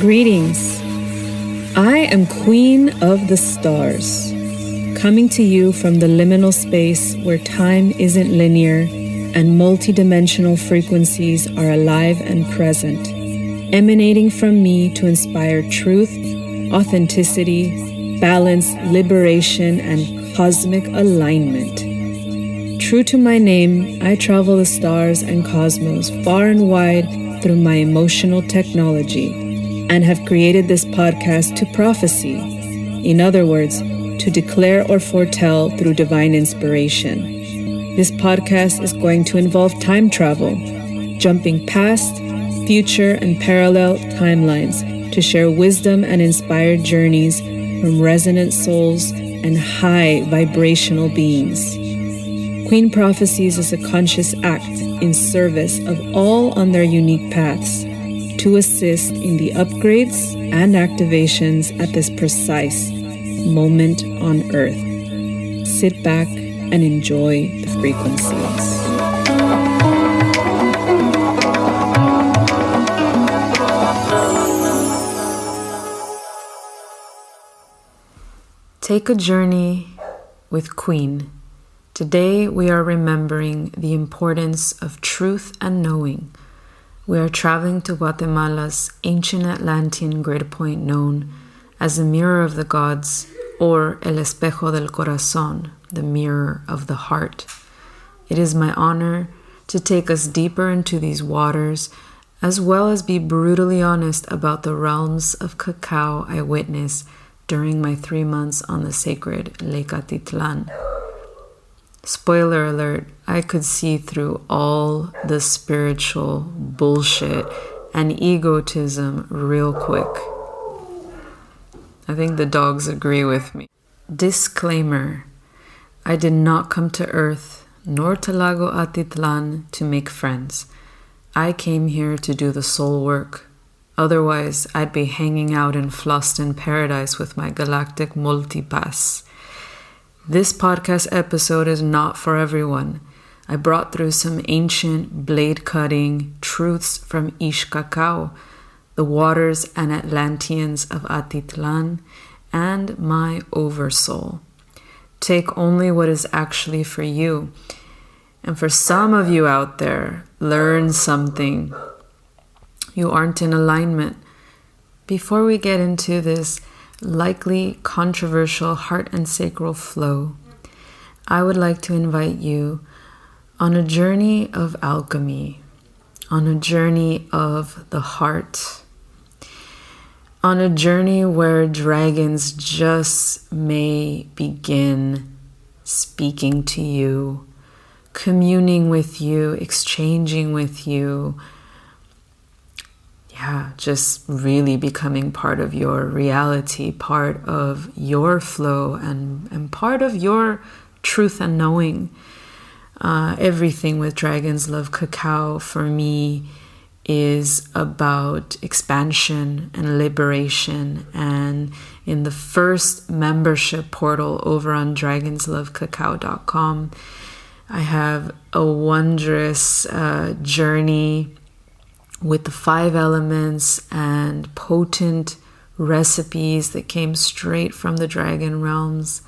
Greetings. I am Queen of the Stars, coming to you from the liminal space where time isn't linear and multidimensional frequencies are alive and present, emanating from me to inspire truth, authenticity, balance, liberation, and cosmic alignment. True to my name, I travel the stars and cosmos far and wide through my emotional technology and have created this podcast to prophecy. In other words, to declare or foretell through divine inspiration. This podcast is going to involve time travel, jumping past, future, and parallel timelines to share wisdom and inspired journeys from resonant souls and high vibrational beings. Queen Prophecies is a conscious act in service of all on their unique paths to assist in the upgrades and activations at this precise moment on Earth. Sit back and enjoy the frequencies. Take a journey with Queen. Today we are remembering the importance of truth and knowing. We are traveling to Guatemala's ancient Atlantean grid point known as the Mirror of the Gods, or El Espejo del Corazón, the Mirror of the Heart. It is my honor to take us deeper into these waters, as well as be brutally honest about the realms of cacao I witnessed during my 3 months on the sacred Lago Atitlán. Spoiler alert, I could see through all the spiritual bullshit and egotism real quick. I think the dogs agree with me. Disclaimer, I did not come to Earth nor to Lago Atitlán to make friends. I came here to do the soul work. Otherwise, I'd be hanging out in Fluston Paradise with my galactic multipass. This podcast episode is not for everyone. I brought through some ancient blade-cutting truths from IXCACAO, the waters and Atlanteans of Atitlán, and my oversoul. Take only what is actually for you. And for some of you out there, learn something. You aren't in alignment. Before we get into this likely controversial heart and sacral flow, I would like to invite you on a journey of alchemy, on a journey of the heart, on a journey where dragons just may begin speaking to you, communing with you, exchanging with you. Just really becoming part of your reality, part of your flow, and part of your truth and knowing. Everything with Dragons Love Cacao for me is about expansion and liberation. And in the first membership portal over on dragonslovecacao.com, I have a wondrous journey with the 5 elements and potent recipes that came straight from the dragon realms.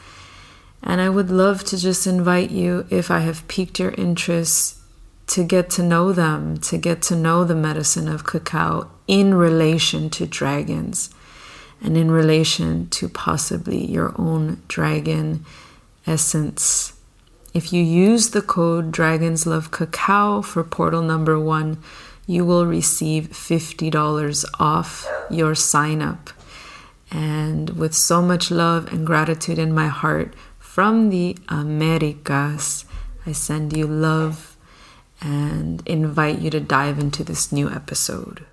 And I would love to just invite you, if I have piqued your interest, to get to know them, to get to know the medicine of cacao in relation to dragons and in relation to possibly your own dragon essence. If you use the code DragonsLoveCacao for portal number 1, you will receive $50 off your sign up. And with so much love and gratitude in my heart from the Americas, I send you love and invite you to dive into this new episode.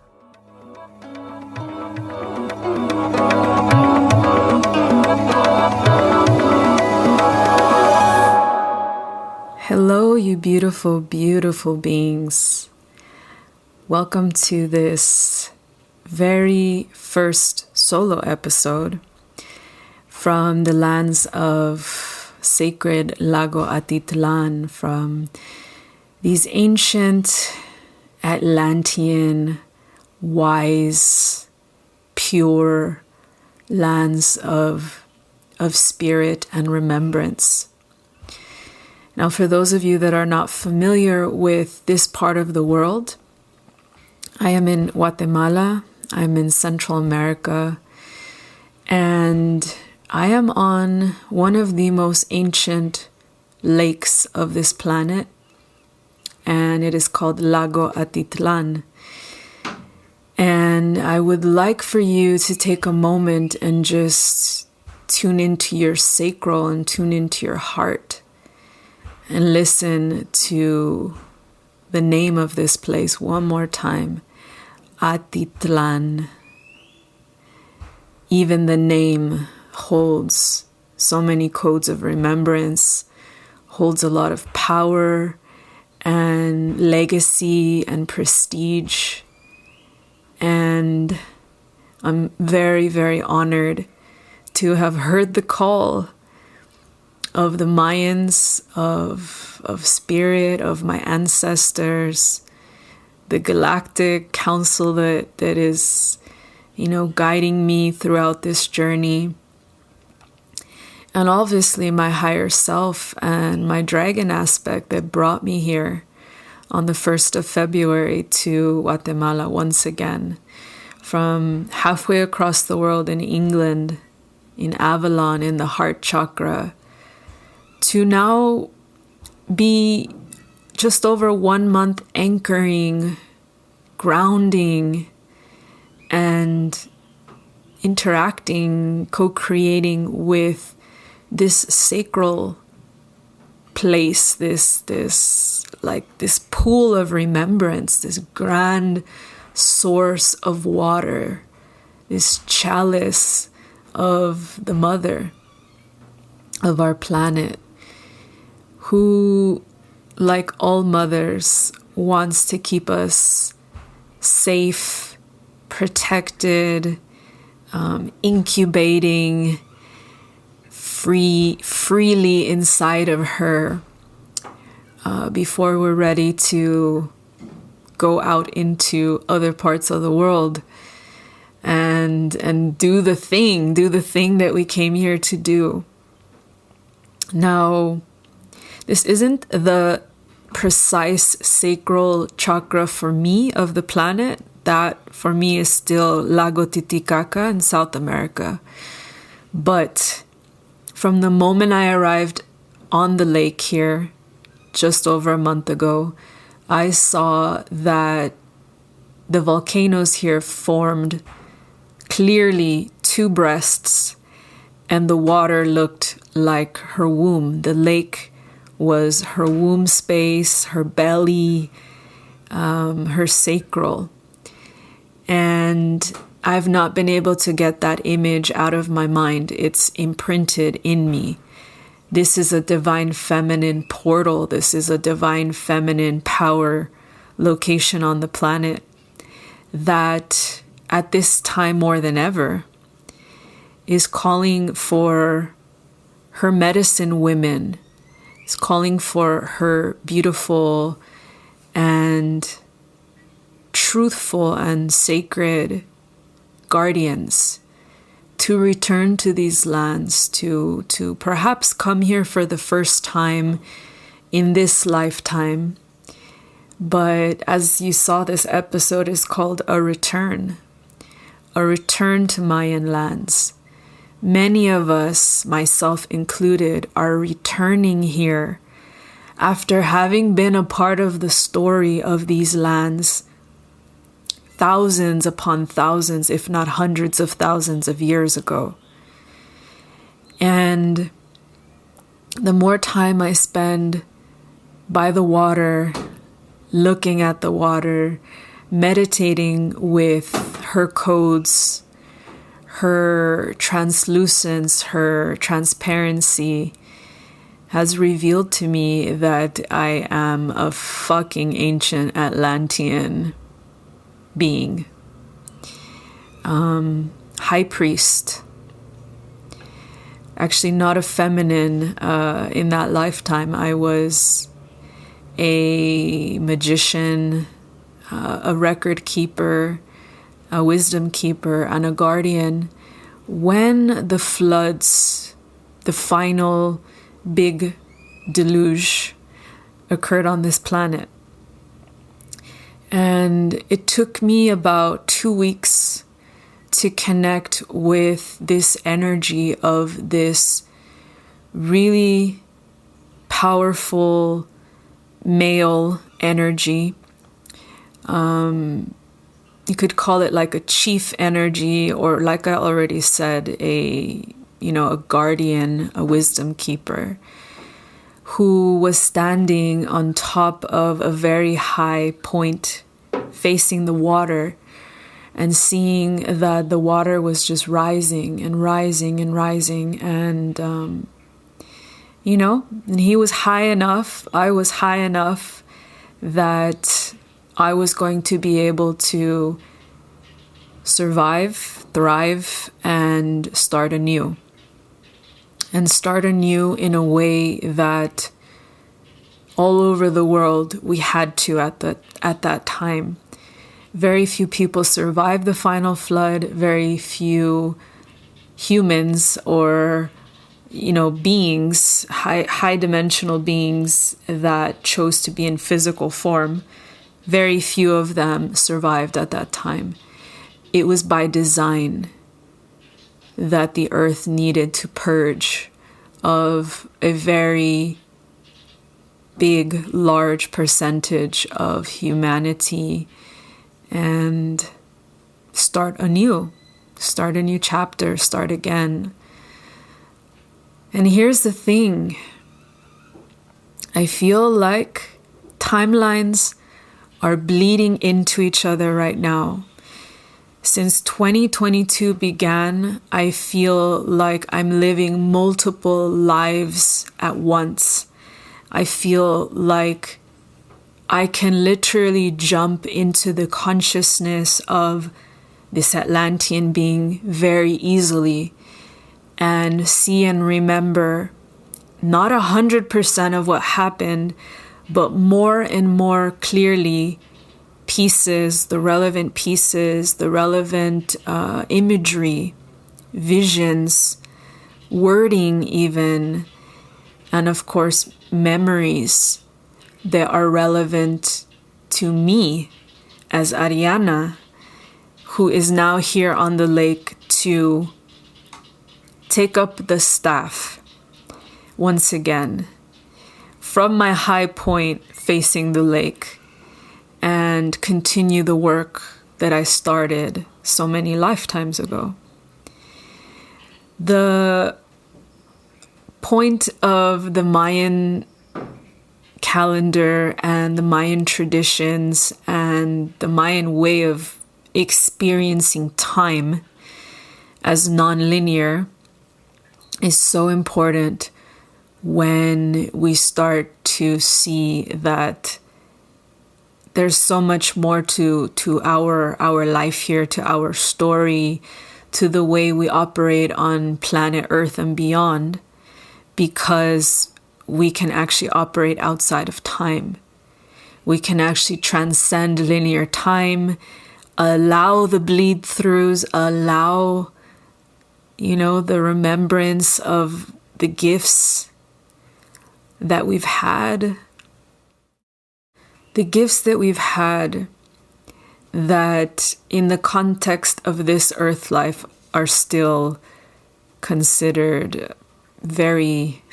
Hello, you beautiful, beautiful beings. Welcome to this very first solo episode from the lands of sacred Lago Atitlán, from these ancient Atlantean, wise, pure lands of spirit and remembrance. Now, for those of you that are not familiar with this part of the world, I am in Guatemala, I'm in Central America, and I am on one of the most ancient lakes of this planet, and it is called Lago Atitlán. And I would like for you to take a moment and just tune into your sacral and tune into your heart and listen to the name of this place one more time, Atitlán. Even the name holds so many codes of remembrance, holds a lot of power and legacy and prestige. And I'm very, very honored to have heard the call of the Mayans, of spirit, of my ancestors, the galactic council that is, guiding me throughout this journey. And obviously my higher self and my dragon aspect that brought me here on the 1st of February to Guatemala once again. From halfway across the world in England, in Avalon, in the heart chakra, to now be just over 1 month anchoring, grounding, and interacting, co-creating with this sacral place, this pool of remembrance, this grand source of water, this chalice of the mother of our planet, who, like all mothers, wants to keep us safe, protected, incubating freely inside of her before we're ready to go out into other parts of the world and do the thing that we came here to do. Now, this isn't the precise sacral chakra for me of the planet. That for me is still Lago Titicaca in South America. But from the moment I arrived on the lake here just over a month ago, I saw that the volcanoes here formed clearly two breasts, and the water looked like her womb. The lake was her womb space, her belly, her sacral. And I've not been able to get that image out of my mind. It's imprinted in me. This is a divine feminine portal. This is a divine feminine power location on the planet that at this time more than ever is calling for her medicine women. It's calling for her beautiful and truthful and sacred guardians to return to these lands, to perhaps come here for the first time in this lifetime. But as you saw, this episode is called A Return to Mayan lands. Many of us, myself included, are returning here after having been a part of the story of these lands thousands upon thousands, if not hundreds of thousands of years ago. And the more time I spend by the water, looking at the water, meditating with her codes, her translucence, her transparency, has revealed to me that I am a fucking ancient Atlantean being. High priest. Actually not a feminine in that lifetime. I was a magician, a record keeper, a wisdom keeper, and a guardian when the floods, the final big deluge, occurred on this planet. And it took me about 2 weeks to connect with this energy of this really powerful male energy. You could call it like a chief energy, or like I already said, a guardian, a wisdom keeper, who was standing on top of a very high point facing the water and seeing that the water was just rising and rising and rising. And, and he was high enough, I was high enough that I was going to be able to survive, thrive, and start anew. And start anew in a way that all over the world we had to at that time. Very few people survived the final flood. Very few humans or beings, high dimensional beings that chose to be in physical form. Very few of them survived at that time. It was by design that the earth needed to purge of a very big, large percentage of humanity and start a new chapter, start again. And here's the thing. I feel like timelines are bleeding into each other right now. Since 2022 began, I feel like I'm living multiple lives at once. I feel like I can literally jump into the consciousness of this Atlantean being very easily and see and remember not 100% of what happened, but more and more clearly pieces, the relevant imagery, visions, wording even, and of course memories that are relevant to me as Ariana, who is now here on the lake to take up the staff once again from my high point facing the lake and continue the work that I started so many lifetimes ago. The point of the Mayan calendar and the Mayan traditions and the Mayan way of experiencing time as non-linear is so important when we start to see that there's so much more to our life here, to our story, to the way we operate on planet Earth and beyond, because we can actually operate outside of time. We can actually transcend linear time, allow the bleed throughs, allow, the remembrance of the gifts that we've had. The gifts that we've had that in the context of this earth life are still considered very,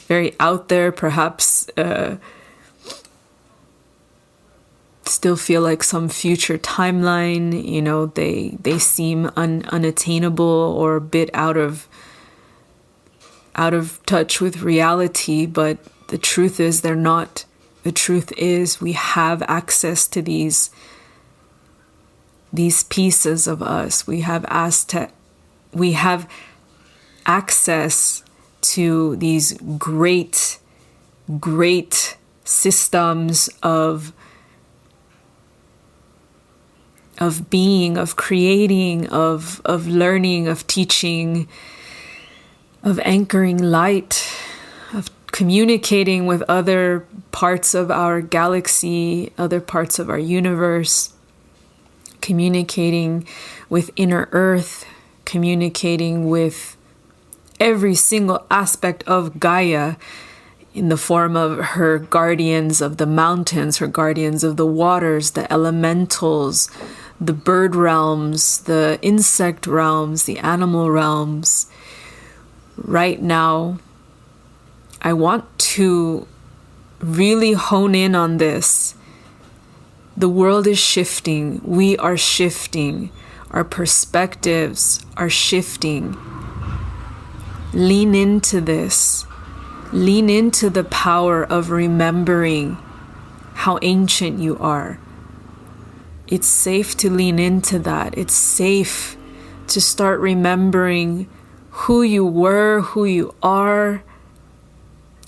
very out there, perhaps still feel like some future timeline, they seem unattainable or a bit out of touch with reality, but the truth is they're not. The truth is we have access to these pieces of us. We have access to these great systems of being, of creating, of learning, of teaching, of anchoring light, of communicating with other parts of our galaxy, other parts of our universe, communicating with inner earth, communicating with every single aspect of Gaia in the form of her guardians of the mountains, her guardians of the waters, the elementals, the bird realms, the insect realms, the animal realms. Right now, I want to really hone in on this. The world is shifting. We are shifting. Our perspectives are shifting. Lean into this. Lean into the power of remembering how ancient you are. It's safe to lean into that. It's safe to start remembering who you were, who you are,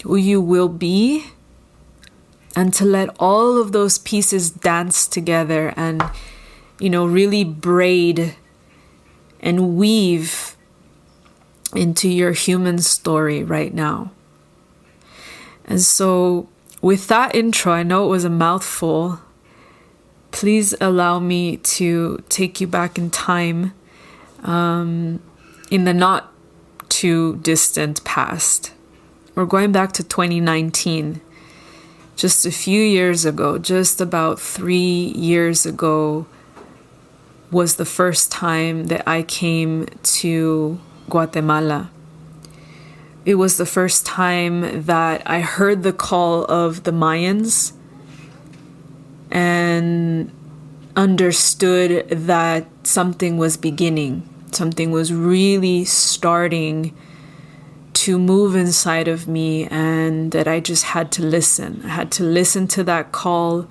who you will be, and to let all of those pieces dance together and, really braid and weave into your human story right now. And so with that intro, I know it was a mouthful. Please allow me to take you back in time, in the not too distant past. We're going back to 2019. Just a few years ago, just about 3 years ago, was the first time that I came to Guatemala. It was the first time that I heard the call of the Mayans and understood that something was beginning. Something was really starting to move inside of me, and that I just had to listen. I had to listen to that call.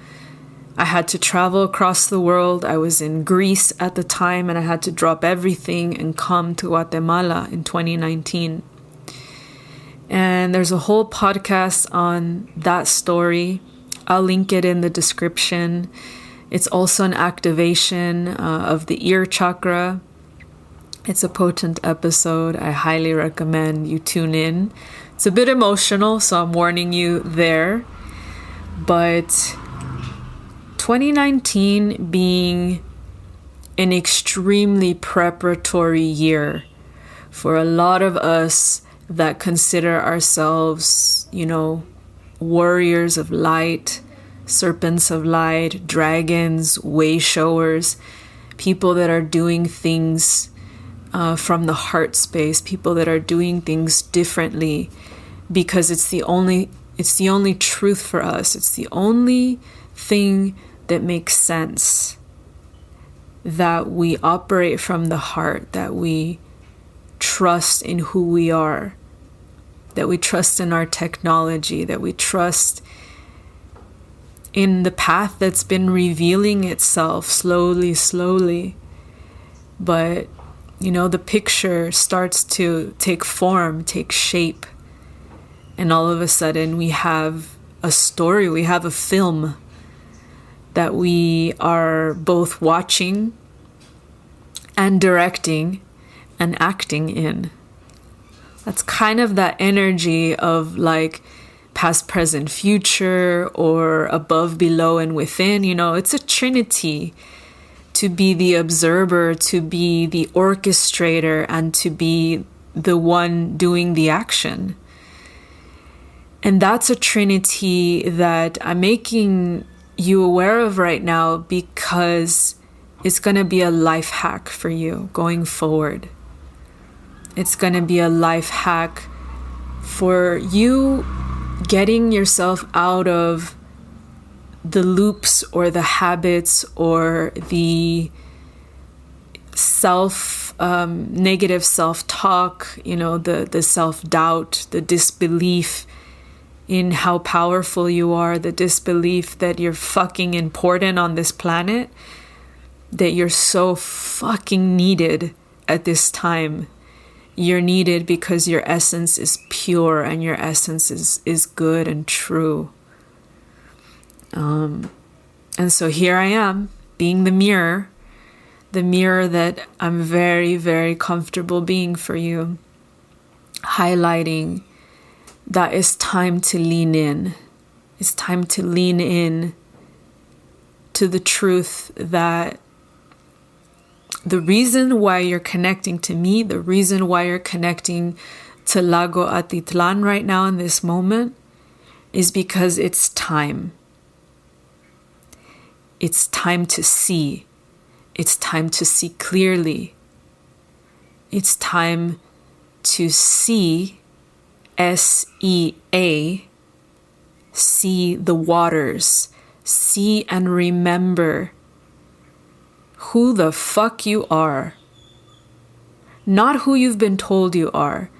I had to travel across the world. I was in Greece at the time, and I had to drop everything and come to Guatemala in 2019. And there's a whole podcast on that story. I'll link it in the description. It's also an activation of the ear chakra. It's a potent episode. I highly recommend you tune in. It's a bit emotional, so I'm warning you there. But 2019 being an extremely preparatory year for a lot of us that consider ourselves, warriors of light, serpents of light, dragons, way showers, people that are doing things from the heart space, people that are doing things differently because it's the only truth for us. It's the only thing that makes sense, that we operate from the heart, that we trust in who we are, that we trust in our technology, that we trust in the path that's been revealing itself slowly. But, the picture starts to take form, take shape. And all of a sudden we have a story, we have a film that we are both watching and directing and acting in. That's kind of that energy of like past, present, future, or above, below, and within. It's a trinity. To be the observer, to be the orchestrator, and to be the one doing the action. And that's a trinity that I'm making you aware of right now because it's going to be a life hack for you going forward. It's going to be a life hack for you getting yourself out of the loops or the habits or the negative self-talk, the self-doubt, the disbelief in how powerful you are, the disbelief that you're fucking important on this planet, that you're so fucking needed at this time. You're needed because your essence is pure and your essence is good and true. And so here I am, being the mirror that I'm very, very comfortable being for you, highlighting that it's time to lean in. It's time to lean in to the truth that the reason why you're connecting to me, the reason why you're connecting to Lago Atitlán right now in this moment, is because it's time. It's time to see. It's time to see clearly. It's time to see, S-E-A, see the waters, see and remember who the fuck you are. Not who you've been told you are.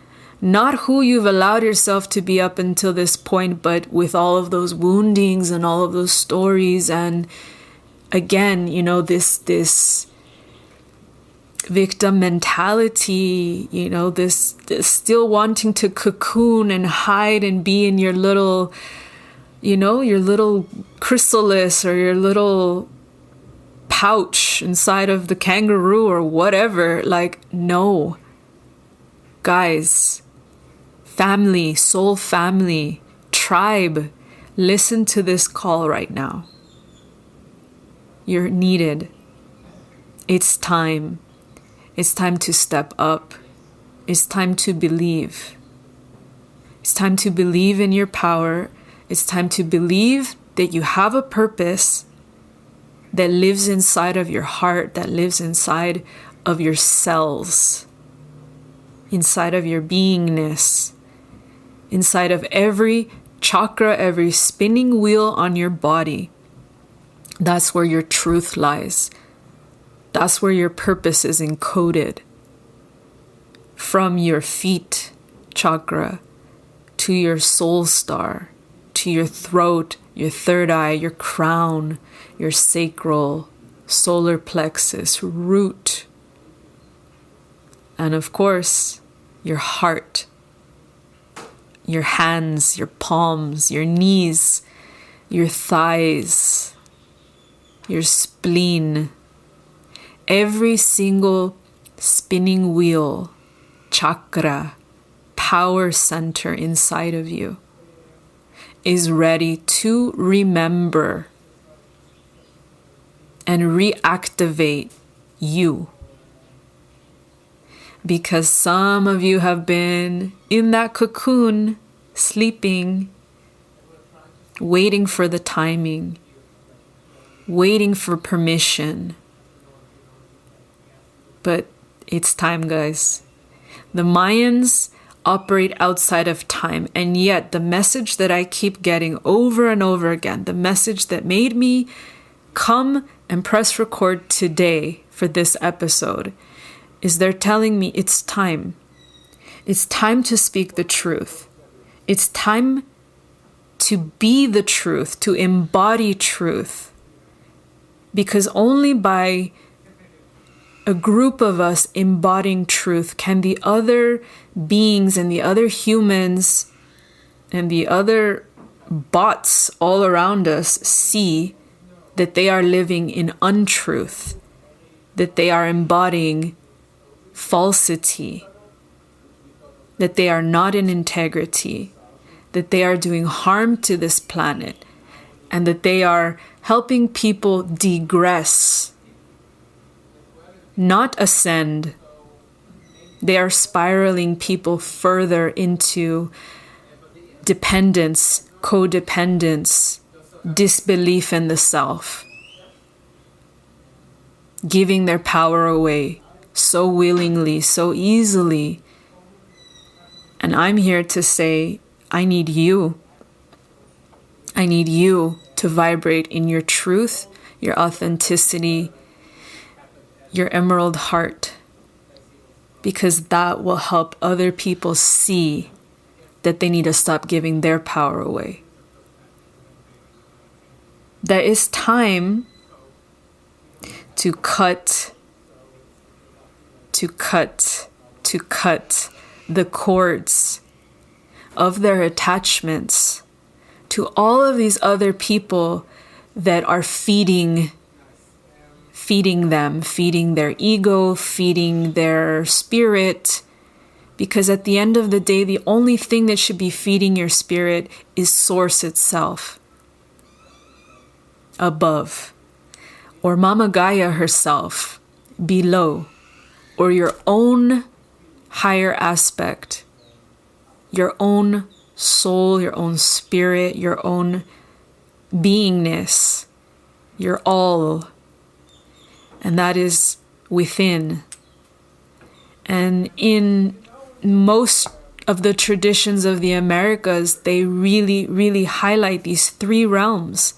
Not who you've allowed yourself to be up until this point, but with all of those woundings and all of those stories. And again, you know, this victim mentality, you know, this still wanting to cocoon and hide and be in your little, you know, your little chrysalis or your little pouch inside of the kangaroo or whatever. Like, no. Guys, family, soul family, tribe, listen to this call right now. You're needed. It's time. It's time to step up. It's time to believe. It's time to believe in your power. It's time to believe that you have a purpose that lives inside of your heart, that lives inside of your cells, inside of your beingness, inside of every chakra, every spinning wheel on your body. That's where your truth lies. That's where your purpose is encoded. From your feet chakra to your soul star, to your throat, your third eye, your crown, your sacral, solar plexus, root, and of course, your heart, your hands, your palms, your knees, your thighs, your spleen. Every single spinning wheel, chakra, power center inside of you is ready to remember and reactivate you. Because some of you have been in that cocoon, sleeping, waiting for the timing, waiting for permission. But it's time, guys. The Mayans operate outside of time, and yet the message that I keep getting over and over again, the message that made me come and press record today for this episode, is they're telling me it's time. It's time to speak the truth. It's time to be the truth, to embody truth. Because only by a group of us embodying truth can the other beings and the other humans and the other bots all around us see that they are living in untruth, that they are embodying falsity, that they are not in integrity, that they are doing harm to this planet, and that they are helping people degress, not ascend. They are spiraling people further into dependence, codependence, disbelief in the self, giving their power away so willingly, so easily. And I'm here to say, I need you. I need you to vibrate in your truth, your authenticity, your emerald heart, because that will help other people see that they need to stop giving their power away. There is time to cut the cords of their attachments to all of these other people that are feeding them, feeding their ego, feeding their spirit. Because at the end of the day, the only thing that should be feeding your spirit is Source itself, above, or Mama Gaia herself, below, or your own higher aspect, your own soul, your own spirit, your own beingness, your all. And that is within. And in most of the traditions of the Americas, they really, really highlight these three realms: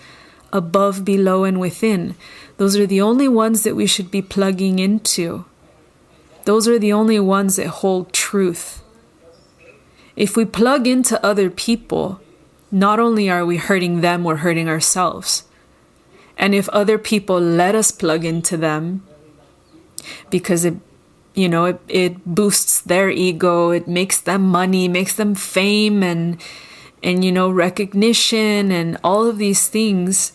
above, below, and within. Those are the only ones that we should be plugging into. Those are the only ones that hold truth. If we plug into other people, not only are we hurting them, we're hurting ourselves. And if other people let us plug into them, because it boosts their ego, it makes them money, makes them fame and recognition and all of these things,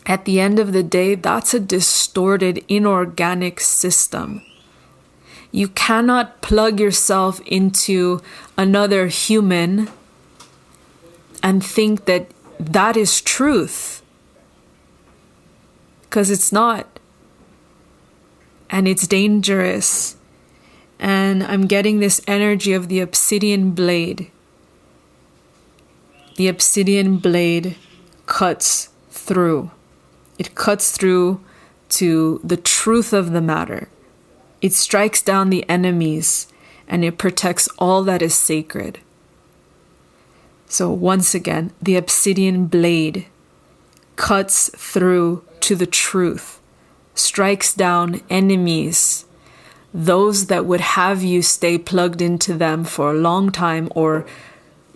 at the end of the day, that's a distorted, inorganic system. You cannot plug yourself into another human and think that that is truth. Because it's not. And it's dangerous. And I'm getting this energy of the Obsidian Blade. The Obsidian Blade cuts through. It cuts through to the truth of the matter. It strikes down the enemies, and it protects all that is sacred. So once again, the Obsidian Blade cuts through to the truth, strikes down enemies, those that would have you stay plugged into them for a long time, or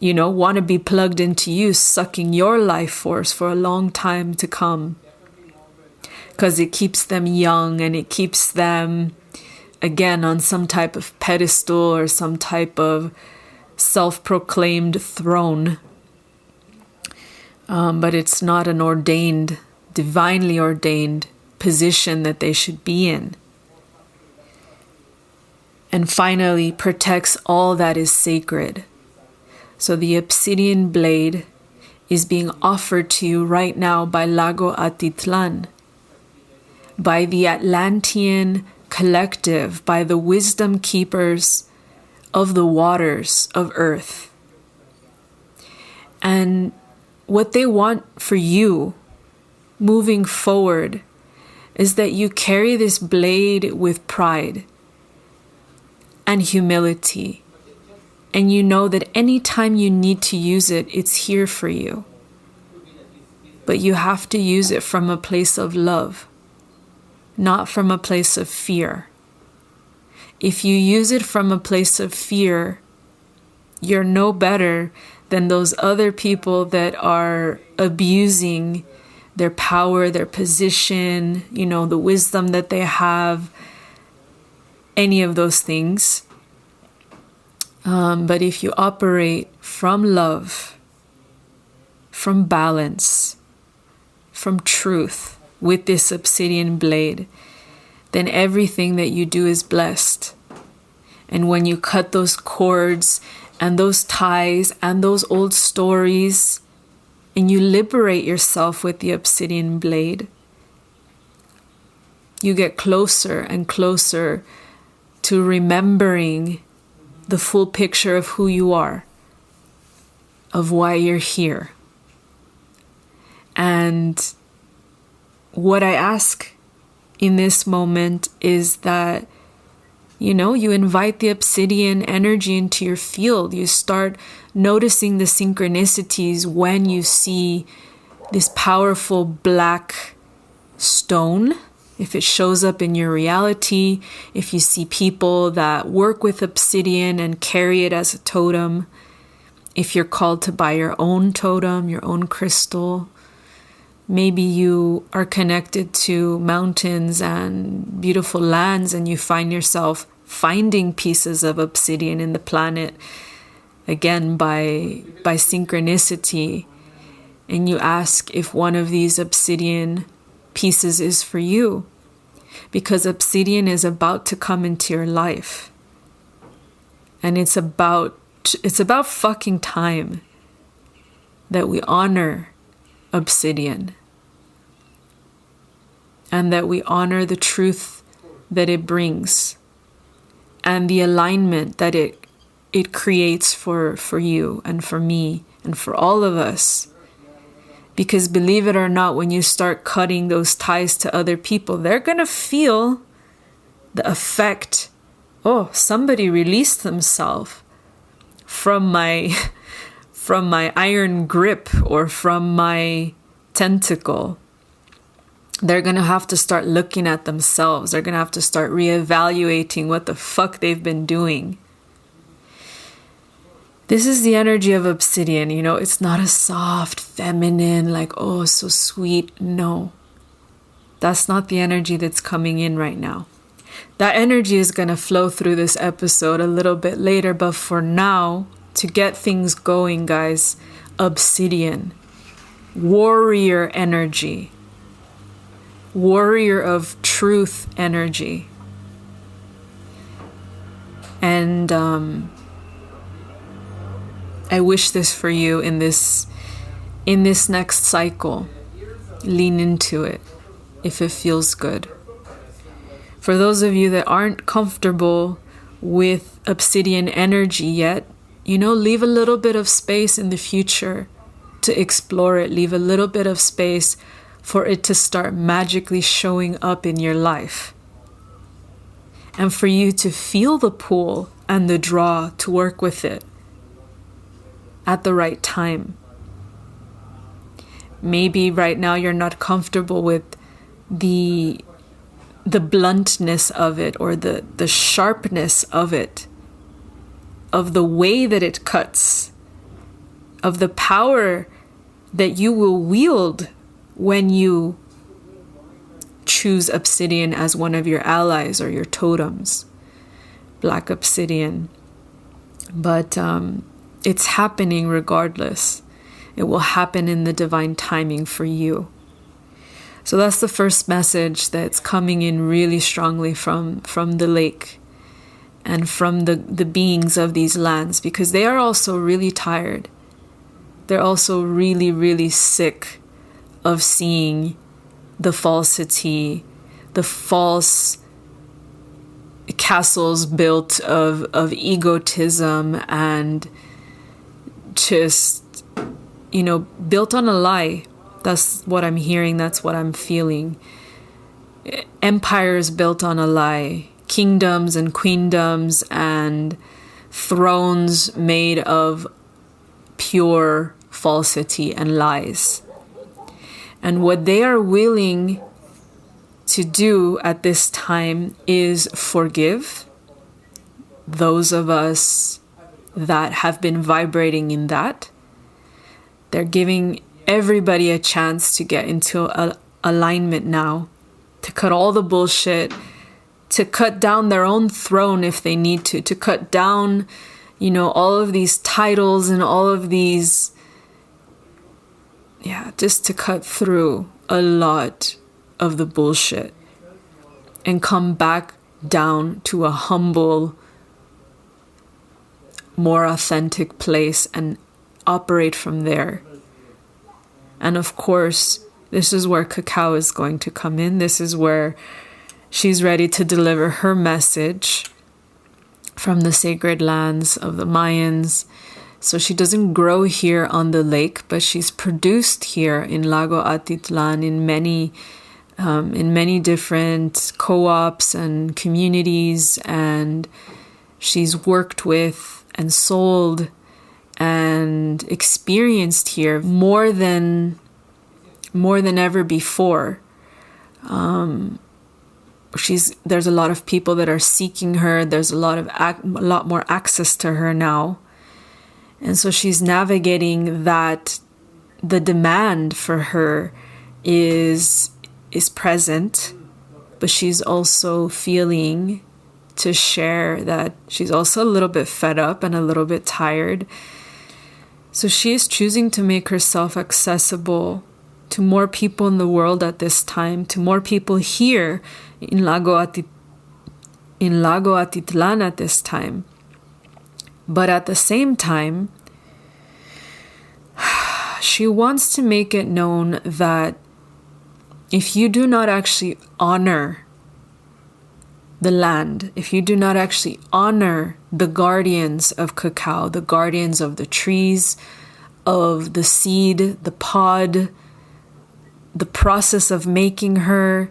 want to be plugged into you, sucking your life force for a long time to come. Because it keeps them young, and it keeps them, again, on some type of pedestal or some type of self-proclaimed throne. But it's not an ordained, divinely ordained position that they should be in. And finally, protects all that is sacred. So the Obsidian Blade is being offered to you right now by Lago Atitlán, by the Atlantean collective, by the wisdom keepers of the waters of earth. And what they want for you moving forward is that you carry this blade with pride and humility. And you know that anytime you need to use it, it's here for you. But you have to use it from a place of love, not from a place of fear. If you use it from a place of fear, you're no better than those other people that are abusing their power, their position, the wisdom that they have, any of those things. But if you operate from love, from balance, from truth with this obsidian blade, then everything that you do is blessed. And when you cut those cords and those ties and those old stories, and you liberate yourself with the obsidian blade, you get closer and closer to remembering the full picture of who you are, of why you're here. And what I ask in this moment is that, you invite the obsidian energy into your field. You start noticing the synchronicities when you see this powerful black stone. If it shows up in your reality, if you see people that work with obsidian and carry it as a totem, if you're called to buy your own totem, your own crystal, maybe you are connected to mountains and beautiful lands and you find yourself finding pieces of obsidian in the planet, again, by synchronicity, and you ask if one of these obsidian pieces is for you, because obsidian is about to come into your life, and it's about fucking time that we honor obsidian, and that we honor the truth that it brings and the alignment that it creates for you and for me and for all of us. Because believe it or not, when you start cutting those ties to other people, they're going to feel the effect. Oh, somebody released themselves from my iron grip or from my tentacle. They're going to have to start looking at themselves. They're going to have to start reevaluating what the fuck they've been doing. This is the energy of Obsidian. You know, it's not a soft, feminine, like, oh, so sweet. No, that's not the energy that's coming in right now. That energy is going to flow through this episode a little bit later. But for now, to get things going, guys, Obsidian, warrior energy, warrior of truth energy. And I wish this for you in this next cycle. Lean into it if it feels good. For those of you that aren't comfortable with Obsidian energy yet, you know, leave a little bit of space in the future to explore it. Leave a little bit of space for it to start magically showing up in your life. And for you to feel the pull and the draw to work with it at the right time. Maybe right now you're not comfortable with the bluntness of it or the sharpness of it, of the way that it cuts, of the power that you will wield when you choose Obsidian as one of your allies or your totems, Black Obsidian. But it's happening regardless. It will happen in the divine timing for you. So that's the first message that's coming in really strongly from the lake and from the beings of these lands, because they are also really tired. They're also really, really sick of seeing the falsity, the false castles built of egotism and just, you know, built on a lie. That's what I'm hearing. That's what I'm feeling. Empires built on a lie. Kingdoms and queendoms and thrones made of pure falsity and lies. And what they are willing to do at this time is forgive those of us that have been vibrating in that. They're giving everybody a chance to get into alignment now, to cut all the bullshit, to cut down their own throne if they need to cut down, you know, all of these titles and all of these, just to cut through a lot of the bullshit and come back down to a humble, more authentic place and operate from there. And of course, this is where Cacao is going to come in. This is where she's ready to deliver her message from the sacred lands of the Mayans. So she doesn't grow here on the lake, but she's produced here in Lago Atitlán in many different co-ops and communities, and she's worked with and sold and experienced here more than ever before. There's a lot of people that are seeking her. There's a lot more access to her now, and so she's navigating that. The demand for her is present, but she's also feeling to share that she's also a little bit fed up and a little bit tired. So she is choosing to make herself accessible to more people in the world at this time, to more people here in Lago Atitlán at this time. But at the same time, she wants to make it known that if you do not actually honor the land, if you do not actually honor the guardians of cacao, the guardians of the trees, of the seed, the pod, the process of making her,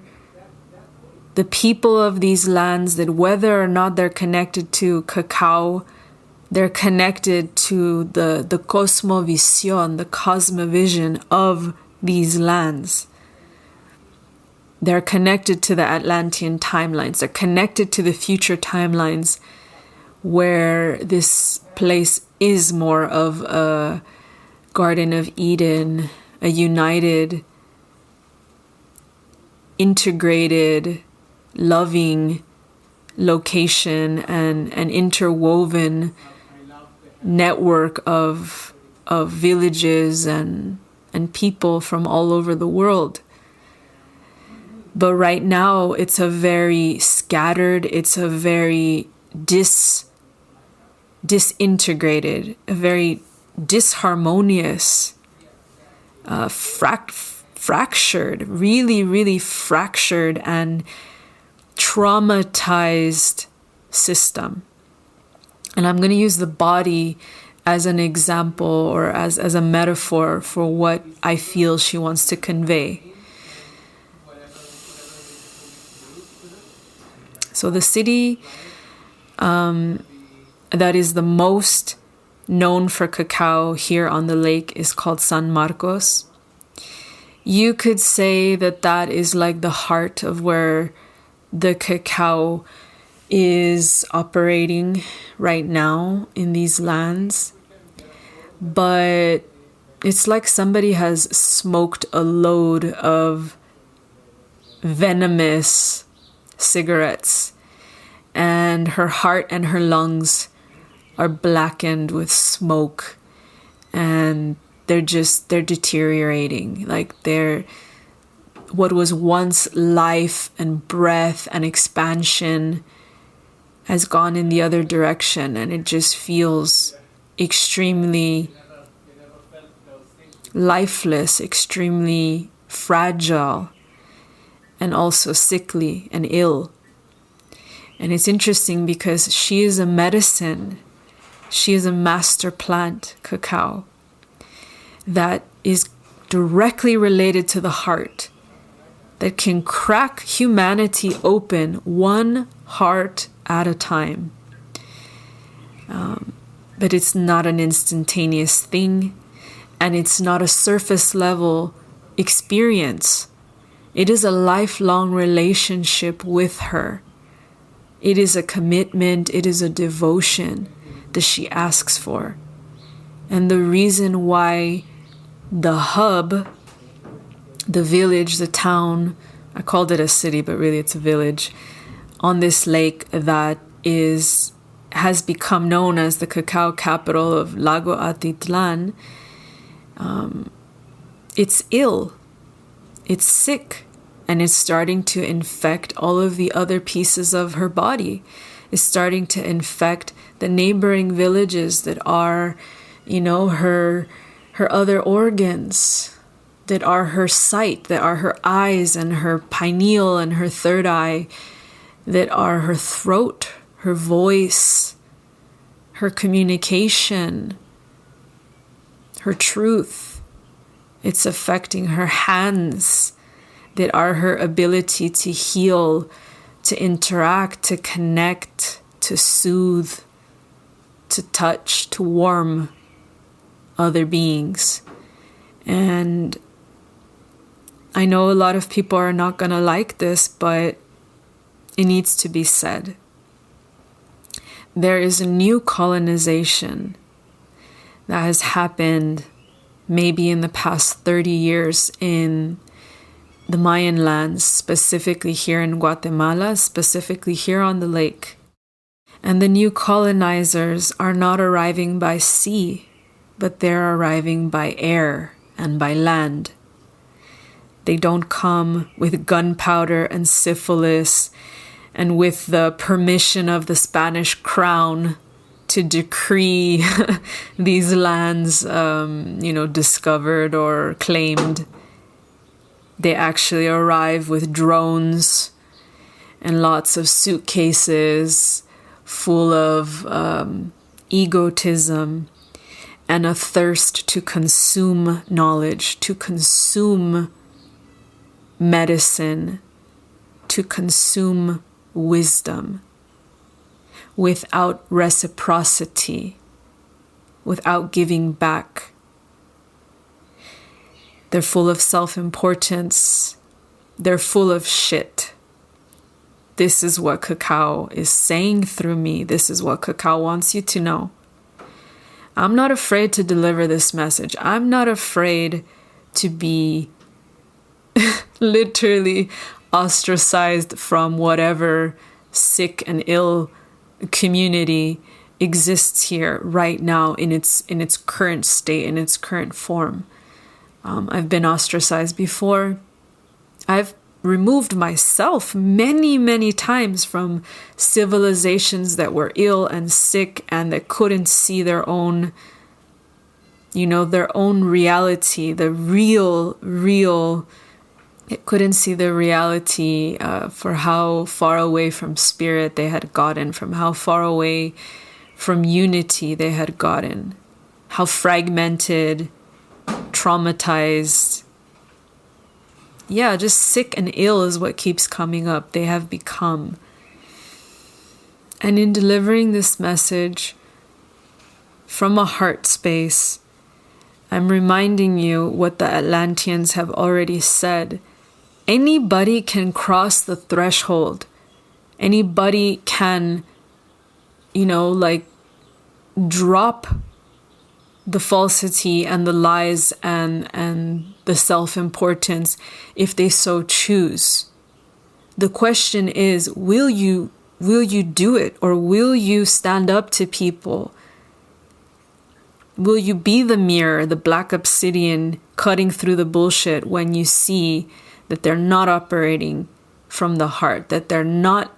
the people of these lands, that whether or not they're connected to cacao, they're connected to the cosmovision, the cosmovision of these lands. They're connected to the Atlantean timelines. They're connected to the future timelines where this place is more of a Garden of Eden, a united, integrated, loving location and an interwoven network of villages and people from all over the world. But right now, it's a very scattered, it's a very disintegrated, a very disharmonious, fractured, really fractured and traumatized system. And I'm going to use the body as an example or as a metaphor for what I feel she wants to convey. So the city that is the most known for cacao here on the lake is called San Marcos. You could say that that is like the heart of where the cacao is operating right now in these lands. But it's like somebody has smoked a load of venomous cigarettes, and her heart and her lungs are blackened with smoke, and they're deteriorating. Like what was once life and breath and expansion has gone in the other direction, and it just feels extremely lifeless, extremely fragile, and also sickly and ill. And it's interesting because she is a medicine. She is a master plant, cacao, that is directly related to the heart, that can crack humanity open one heart at a time. But it's not an instantaneous thing, and it's not a surface level experience. It is a lifelong relationship with her. It is a commitment, it is a devotion that she asks for. And the reason why the hub, the village, the town, I called it a city, but really it's a village, on this lake that has become known as the cacao capital of Lago Atitlán, it's ill, it's sick, and it's starting to infect all of the other pieces of her body. It's starting to infect the neighboring villages that are, her other organs, that are her sight, that are her eyes and her pineal and her third eye, that are her throat, her voice, her communication, her truth. It's affecting her hands, that are her ability to heal, to interact, to connect, to soothe, to touch, to warm other beings. And I know a lot of people are not going to like this, but it needs to be said. There is a new colonization that has happened maybe in the past 30 years in the Mayan lands, specifically here in Guatemala, specifically here on the lake. And the new colonizers are not arriving by sea, but they're arriving by air and by land. They don't come with gunpowder and syphilis and with the permission of the Spanish crown to decree these lands, discovered or claimed. They actually arrive with drones and lots of suitcases full of egotism and a thirst to consume knowledge, to consume medicine, to consume wisdom without reciprocity, without giving back. They're full of self-importance. They're full of shit. This is what cacao is saying through me. This is what cacao wants you to know. I'm not afraid to deliver this message. I'm not afraid to be literally ostracized from whatever sick and ill community exists here right now in its current state, in its current form. I've been ostracized before. I've removed myself many, many times from civilizations that were ill and sick and that couldn't see their own, their own reality, the real. It couldn't see the reality for how far away from spirit they had gotten, from how far away from unity they had gotten, how fragmented, traumatized, just sick and ill is what keeps coming up. They have become. And in delivering this message from a heart space, I'm reminding you what the Atlanteans have already said. Anybody can cross the threshold. Anybody can, drop the falsity and the lies and the self-importance if they so choose. The question is, will you do it, or will you stand up to people? Will you be the mirror, the black obsidian cutting through the bullshit when you see that they're not operating from the heart, that they're not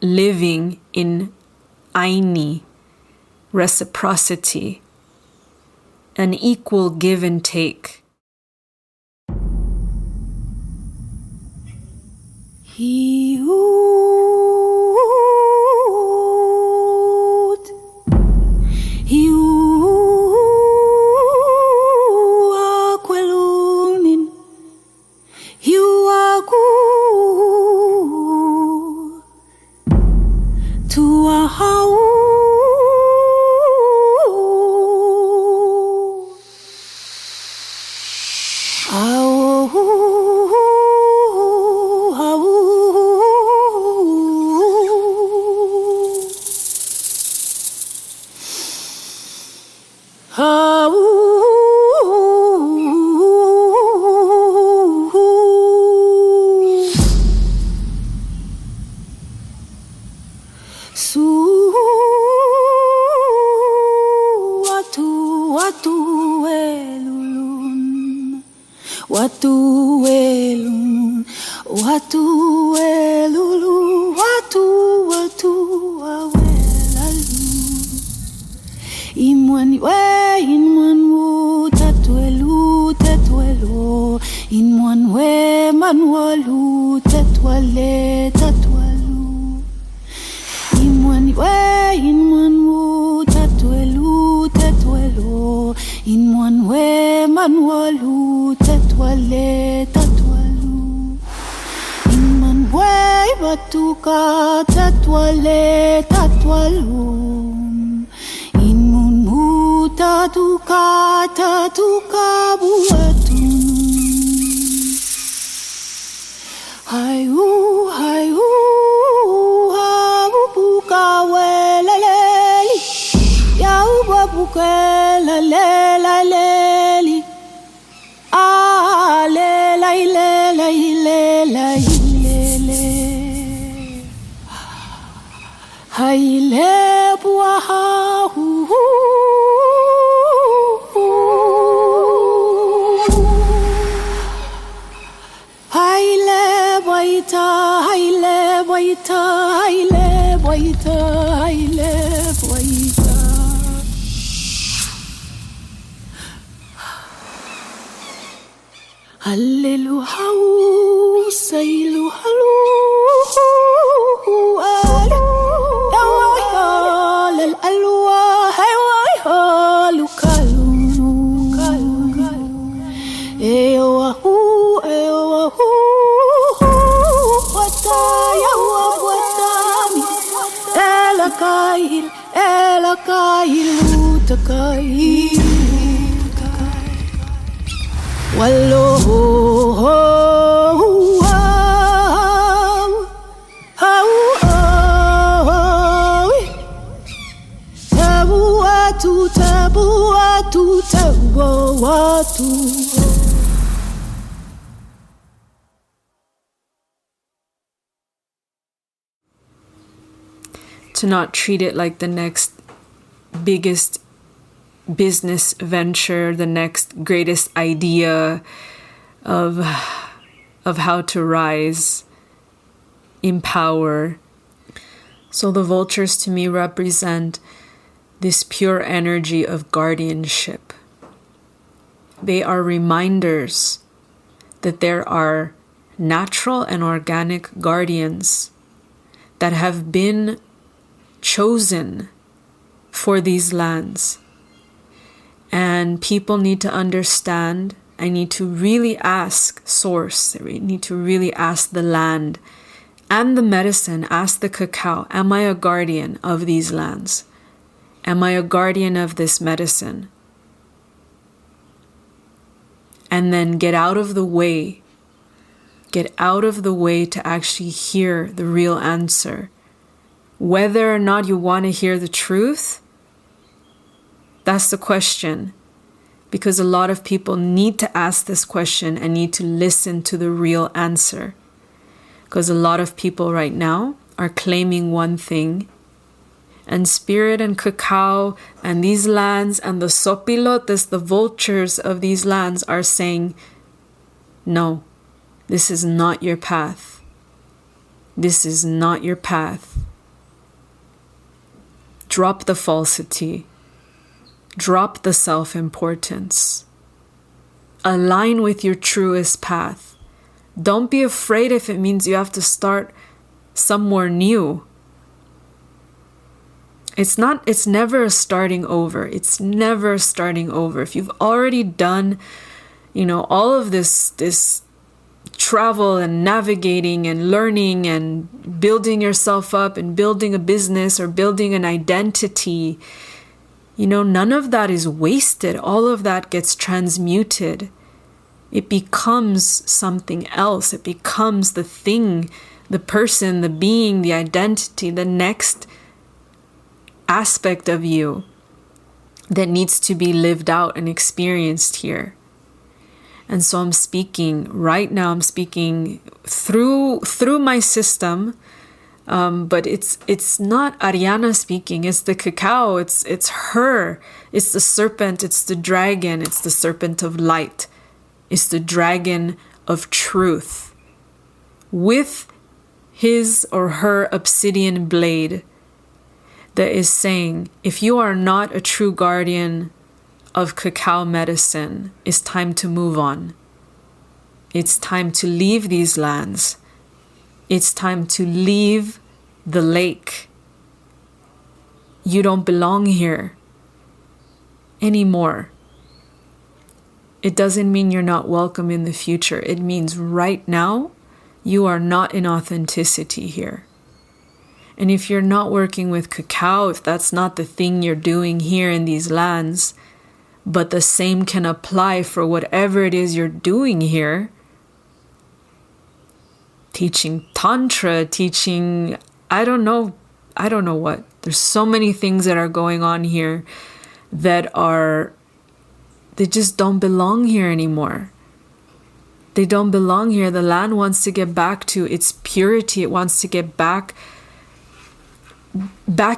living in AYNI, reciprocity, an equal give and take? Hallelujah, say hallelujah. To not treat it like the next biggest business venture, the next greatest idea of how to rise in power. So the vultures to me represent this pure energy of guardianship. They are reminders that there are natural and organic guardians that have been chosen for these lands. And people need to understand, I need to really ask Source, I need to really ask the land and the medicine, ask the cacao, am I a guardian of these lands? Am I a guardian of this medicine? And then get out of the way to actually hear the real answer. Whether or not you want to hear the truth, that's the question. Because a lot of people need to ask this question and need to listen to the real answer. Because a lot of people right now are claiming one thing, and Spirit and Cacao and these lands and the sopilotes, the vultures of these lands, are saying, no, this is not your path. This is not your path. Drop the falsity. Drop the self-importance. Align with your truest path. Don't be afraid if it means you have to start somewhere new. It's never starting over. It's never starting over. If you've already done, all of this travel and navigating and learning and building yourself up and building a business or building an identity, none of that is wasted. All of that gets transmuted. It becomes something else. It becomes the thing, the person, the being, the identity, the next aspect of you that needs to be lived out and experienced here. And so I'm speaking right now, I'm speaking through my system, but it's not Ariana speaking, it's the cacao, it's her, it's the serpent, it's the dragon, it's the serpent of light, it's the dragon of truth with his or her obsidian blade that is saying, if you are not a true guardian of cacao medicine, it's time to move on. It's time to leave these lands. It's time to leave the lake. You don't belong here anymore. It doesn't mean you're not welcome in the future. It means right now, you are not in authenticity here. And if you're not working with cacao, if that's not the thing you're doing here in these lands, but the same can apply for whatever it is you're doing here, teaching tantra, teaching, I don't know what. There's so many things that are going on here that just don't belong here anymore. They don't belong here. The land wants to get back to its purity. It wants to get back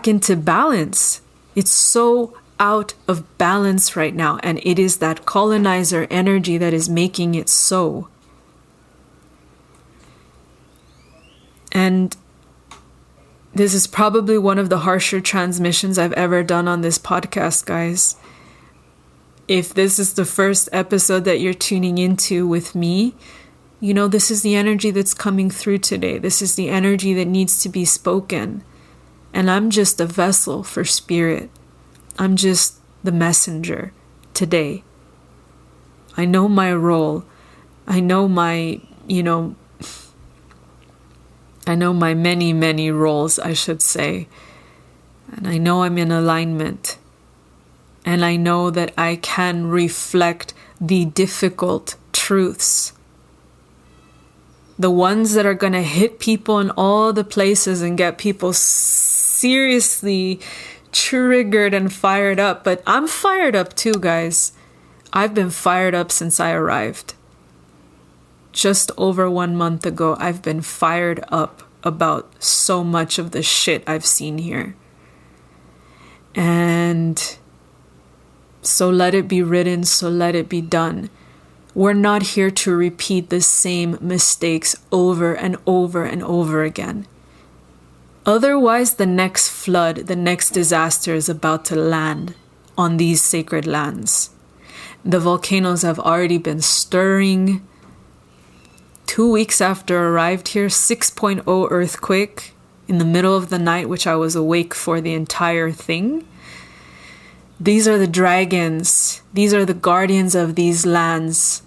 into balance. It's so out of balance right now, and it is that colonizer energy that is making it so. And this is probably one of the harsher transmissions I've ever done on this podcast, guys. If this is the first episode that you're tuning into with me, this is the energy that's coming through today. This is the energy that needs to be spoken. And I'm just a vessel for spirit. I'm just the messenger today. I know my role. I know my, I know my many, many roles, I should say. And I know I'm in alignment. And I know that I can reflect the difficult truths. The ones that are going to hit people in all the places and get people seriously triggered and fired up. But I'm fired up too, guys. I've been fired up since I arrived. Just over 1 month ago, I've been fired up about so much of the shit I've seen here. And so let it be written, so let it be done. We're not here to repeat the same mistakes over and over and over again. Otherwise, the next flood, the next disaster is about to land on these sacred lands. The volcanoes have already been stirring. 2 weeks after I arrived here, 6.0 earthquake in the middle of the night, which I was awake for the entire thing. These are the dragons. These are the guardians of these lands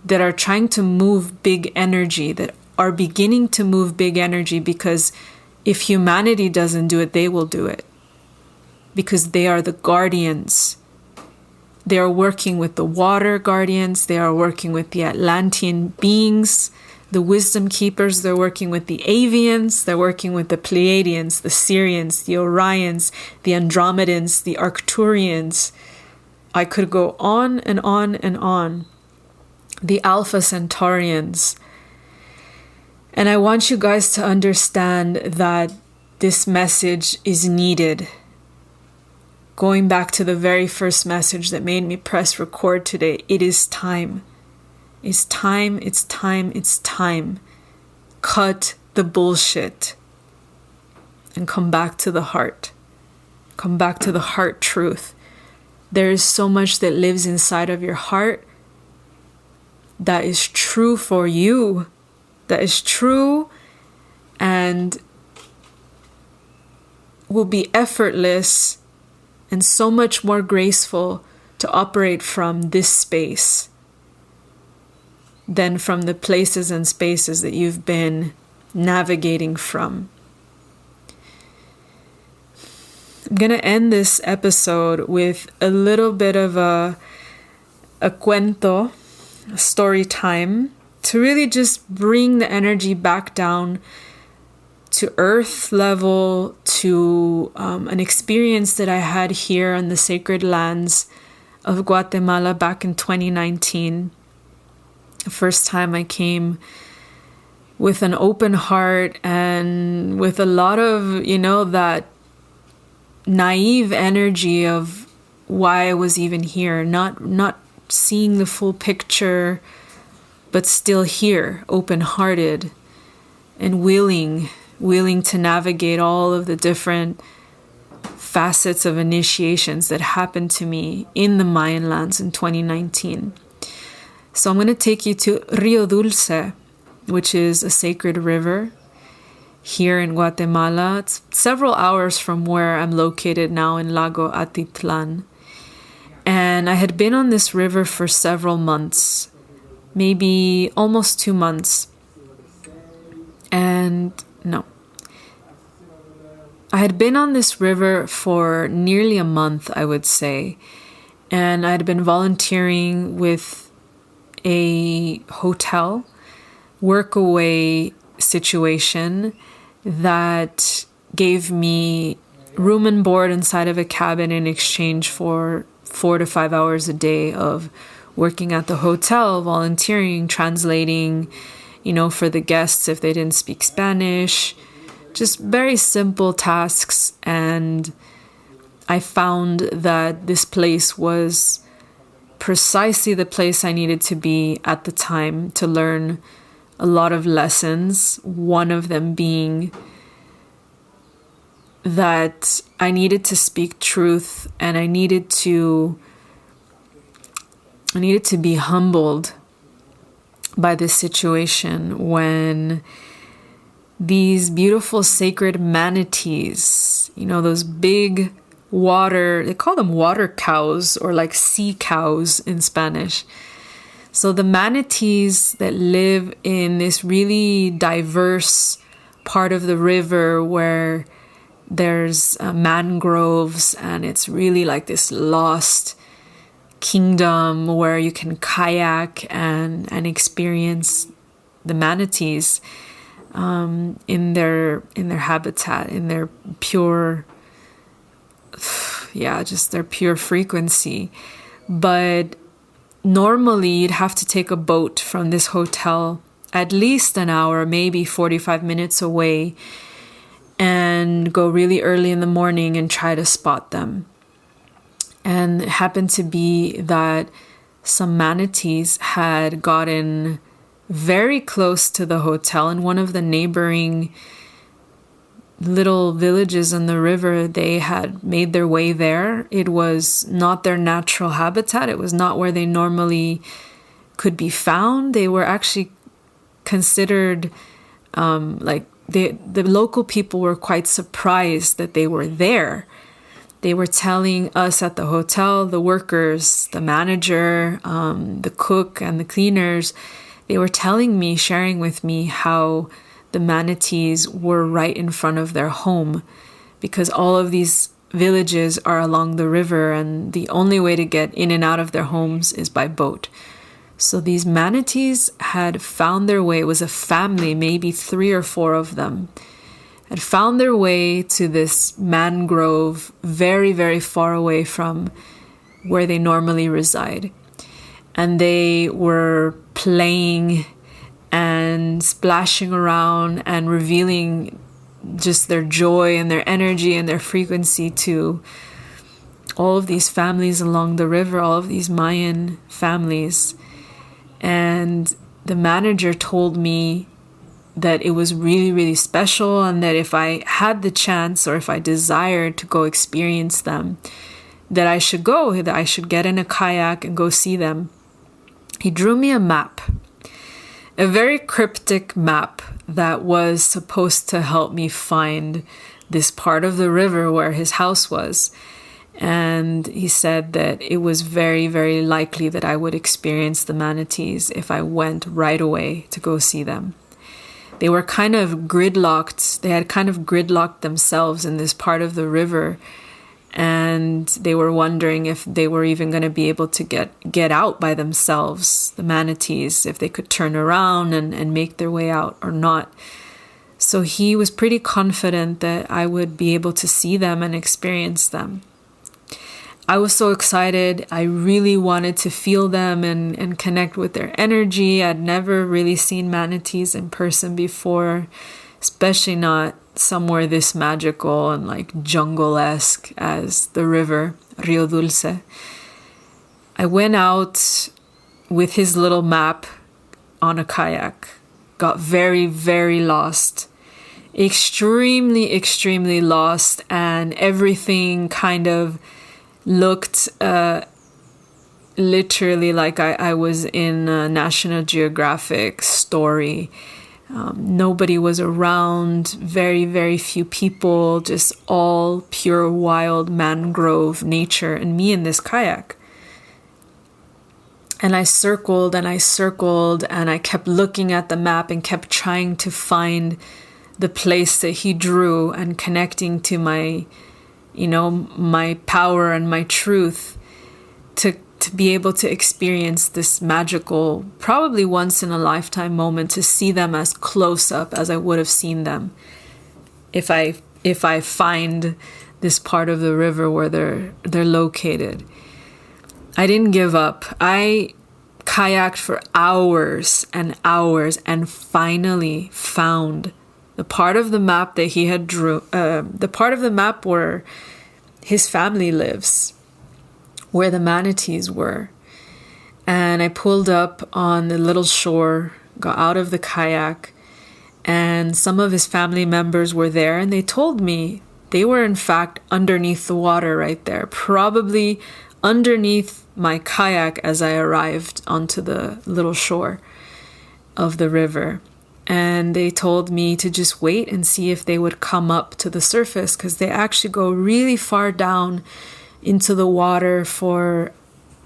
that are trying to move big energy, that are beginning to move big energy, because if humanity doesn't do it, they will do it. Because they are the guardians. They are working with the water guardians. They are working with the Atlantean beings, the wisdom keepers. They're working with the Avians. They're working with the Pleiadians, the Sirians, the Orions, the Andromedans, the Arcturians. I could go on and on and on. The Alpha Centaurians. And I want you guys to understand that this message is needed. Going back to the very first message that made me press record today, it is time. It's time, it's time, it's time. Cut the bullshit and come back to the heart. Come back to the heart truth. There is so much that lives inside of your heart that is true for you, that is true and will be effortless and so much more graceful to operate from this space than from the places and spaces that you've been navigating from. I'm going to end this episode with a little bit of a cuento, a story time, to really just bring the energy back down to earth level, to an experience that I had here on the sacred lands of Guatemala back in 2019. The first time I came with an open heart and with a lot of, that naive energy of why I was even here, not seeing the full picture, but still here, open-hearted and willing to navigate all of the different facets of initiations that happened to me in the Mayan lands in 2019. So I'm going to take you to Rio Dulce, which is a sacred river here in Guatemala. It's several hours from where I'm located now in Lago Atitlán. And I had been on this river for several months, maybe almost 2 months. I had been on this river for nearly a month, I would say. And I had been volunteering with a hotel workaway situation that gave me room and board inside of a cabin in exchange for 4 to 5 hours a day of working at the hotel, volunteering, translating, for the guests if they didn't speak Spanish, just very simple tasks. And I found that this place was precisely the place I needed to be at the time to learn a lot of lessons. One of them being that I needed to speak truth, and I needed to be humbled by this situation when these beautiful sacred manatees, those big water, they call them water cows or like sea cows in Spanish. So the manatees that live in this really diverse part of the river where there's mangroves, and it's really like this lost kingdom where you can kayak and experience the manatees in their habitat, in their pure, just their pure frequency. But normally you'd have to take a boat from this hotel at least an hour, maybe 45 minutes away, and go really early in the morning and try to spot them. And it happened to be that some manatees had gotten very close to the hotel, and one of the neighboring little villages on the river, they had made their way there. It was not their natural habitat. It was not where they normally could be found. They were actually considered the local people were quite surprised that they were there. They were telling us at the hotel, the workers, the manager, the cook, and the cleaners, they were telling me, sharing with me how the manatees were right in front of their home, because all of these villages are along the river and the only way to get in and out of their homes is by boat. So these manatees had found their way, it was a family, maybe 3 or 4 of them, had found their way to this mangrove very, very far away from where they normally reside. And they were playing and splashing around and revealing just their joy and their energy and their frequency to all of these families along the river, all of these Mayan families. And the manager told me that it was really, really special, and that if I had the chance or if I desired to go experience them, that I should go, that I should get in a kayak and go see them. He drew me a map, a very cryptic map that was supposed to help me find this part of the river where his house was. And he said that it was very, very likely that I would experience the manatees if I went right away to go see them. They were kind of gridlocked. They had kind of gridlocked themselves in this part of the river. And they were wondering if they were even going to be able to get out by themselves, the manatees, if they could turn around and make their way out or not. So he was pretty confident that I would be able to see them and experience them. I was so excited. I really wanted to feel them and connect with their energy. I'd never really seen manatees in person before, especially not somewhere this magical and like jungle-esque as the river, Rio Dulce. I went out with his little map on a kayak, got very, very lost, extremely, extremely lost, and everything kind of looked literally like I was in a National Geographic story. Nobody was around, very, very few people, just all pure wild mangrove nature, and me in this kayak. And I circled and I circled and I kept looking at the map and kept trying to find the place that he drew and connecting to my, my power and my truth to be able to experience this magical, probably once in a lifetime moment, to see them as close up as I would have seen them if I find this part of the river where they're located. I didn't give up. I kayaked for hours and hours and finally found the part of the map that he had drew, the part of the map where his family lives, where the manatees were. And I pulled up on the little shore, got out of the kayak, and some of his family members were there, and they told me they were in fact underneath the water right there, probably underneath my kayak as I arrived onto the little shore. of the river. And they told me to just wait and see if they would come up to the surface, because they actually go really far down into the water for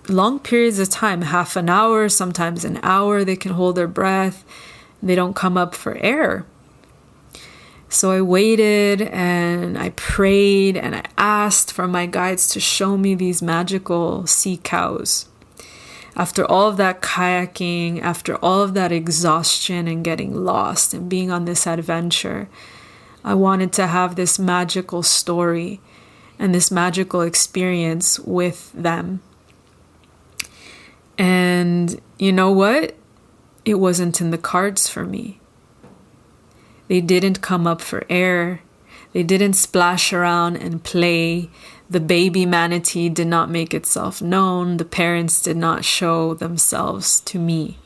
long periods of time, half an hour, sometimes an hour. They can hold their breath. They don't come up for air. So I waited and I prayed and I asked for my guides to show me these magical sea cows. After all of that kayaking, after all of that exhaustion and getting lost and being on this adventure, I wanted to have this magical story and this magical experience with them. And you know what? It wasn't in the cards for me. They didn't come up for air. They didn't splash around and play. The baby manatee did not make itself known. The parents did not show themselves to me.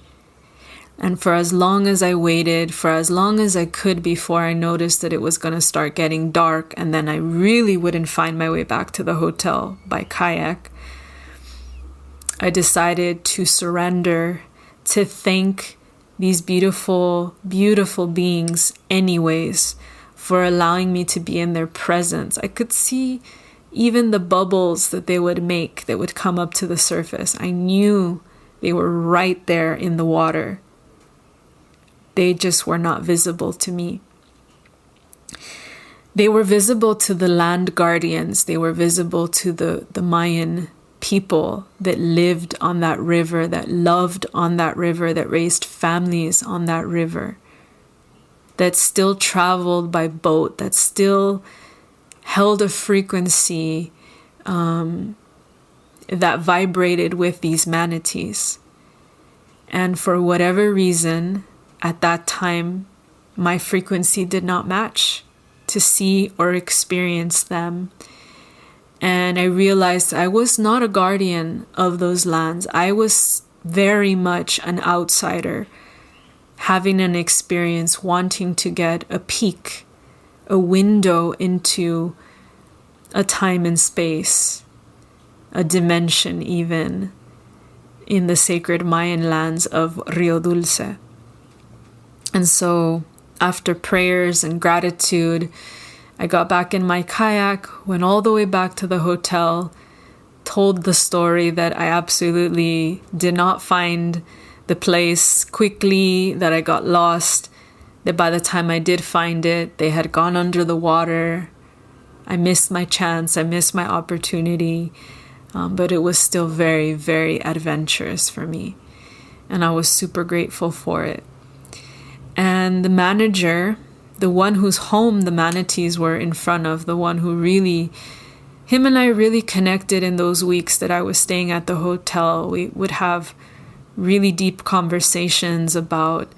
And for as long as I waited, for as long as I could before I noticed that it was going to start getting dark and then I really wouldn't find my way back to the hotel by kayak, I decided to surrender, to thank these beautiful, beautiful beings anyways for allowing me to be in their presence. I could see even the bubbles that they would make that would come up to the surface. I knew they were right there in the water. They just were not visible to me. They were visible to the land guardians. They were visible to the Mayan people that lived on that river, that loved on that river, that raised families on that river, that still traveled by boat, that still held a frequency that vibrated with these manatees. And for whatever reason, at that time, my frequency did not match to see or experience them. And I realized I was not a guardian of those lands. I was very much an outsider, having an experience, wanting to get a peek, a window into a time and space, a dimension even, in the sacred Mayan lands of Rio Dulce. And so, after prayers and gratitude, I got back in my kayak, went all the way back to the hotel, told the story that I absolutely did not find the place quickly, that I got lost, that by the time I did find it, they had gone under the water. I missed my chance, I missed my opportunity, but it was still very, very adventurous for me. And I was super grateful for it. And the manager, the one whose home the manatees were in front of, the one who really, him and I really connected in those weeks that I was staying at the hotel. We would have really deep conversations about